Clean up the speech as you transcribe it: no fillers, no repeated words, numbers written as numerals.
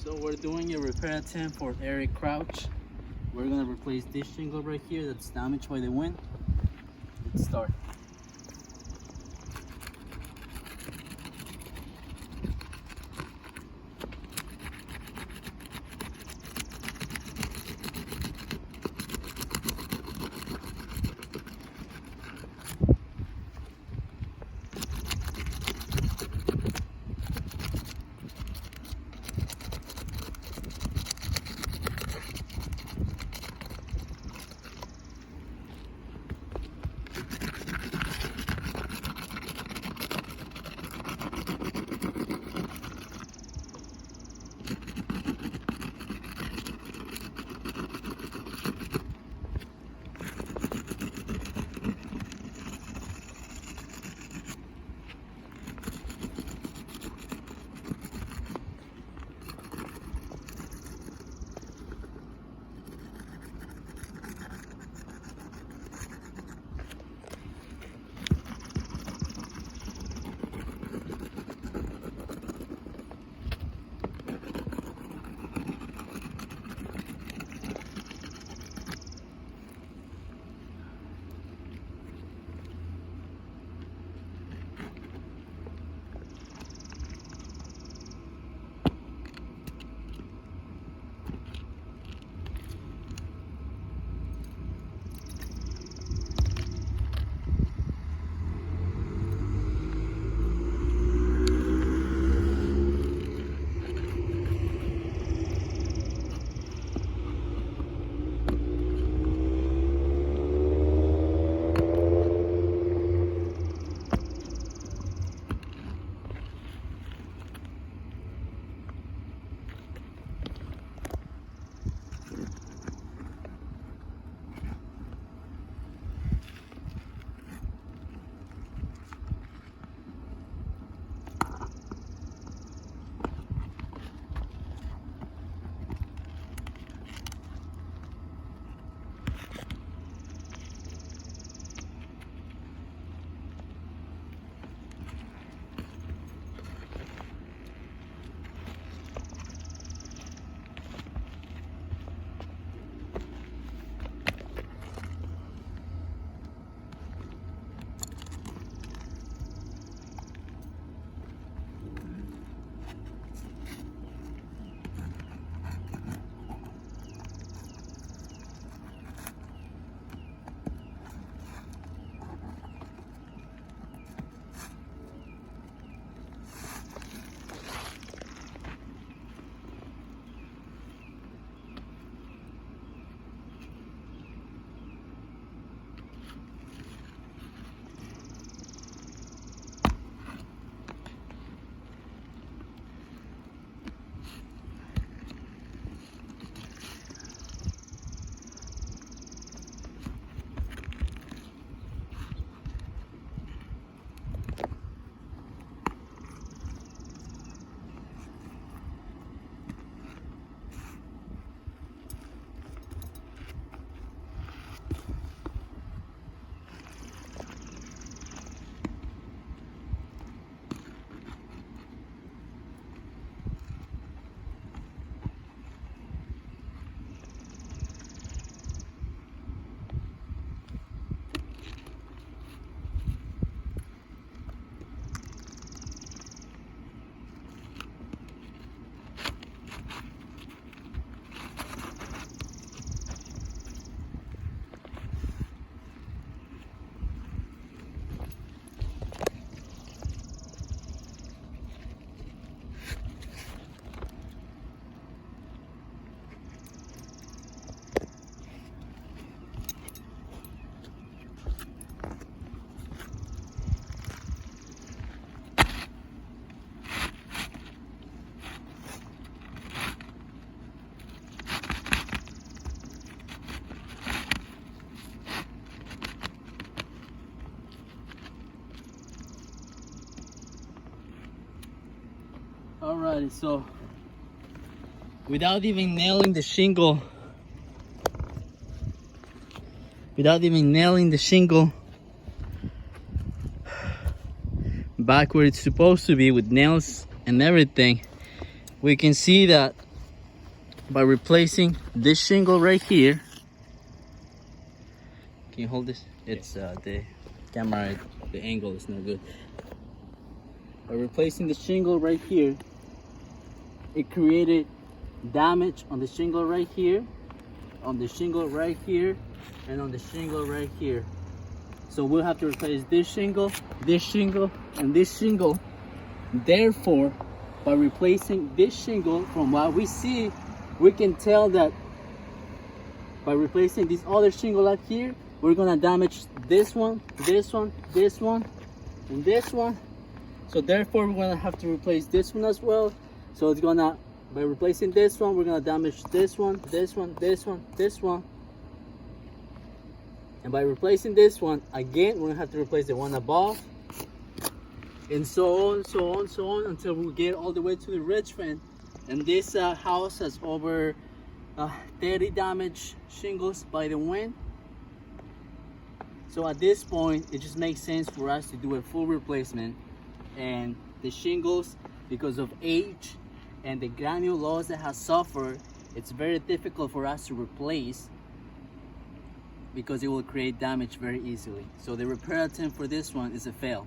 So we're doing a repair attempt for Eric Crouch. We're gonna replace this shingle right here that's damaged by the wind. Let's start. Alrighty, so without even nailing the shingle, back where it's supposed to be with nails and everything, we can see that by replacing this shingle right here. Can you hold this? It's the camera, the angle is no good. By replacing the shingle right here, it created damage on the shingle right here, on the shingle right here, and on the shingle right here. So we'll have to replace this shingle, and this shingle. Therefore, by replacing this shingle, from what we see, we can tell that by replacing this other shingle up here, we're gonna damage this one, this one, this one, and this one. So therefore, we're gonna have to replace this one as well. So it's gonna, by replacing this one, we're gonna damage this one, this one, this one, this one. And by replacing this one, again, we're gonna have to replace the one above. And so on, so on, so on, until we get all the way to the ridge fence. And this house has over 30 damaged shingles by the wind. So at this point, it just makes sense for us to do a full replacement. And the shingles, because of age and the granule loss that has suffered, it's very difficult for us to replace because it will create damage very easily. So the repair attempt for this one is a fail.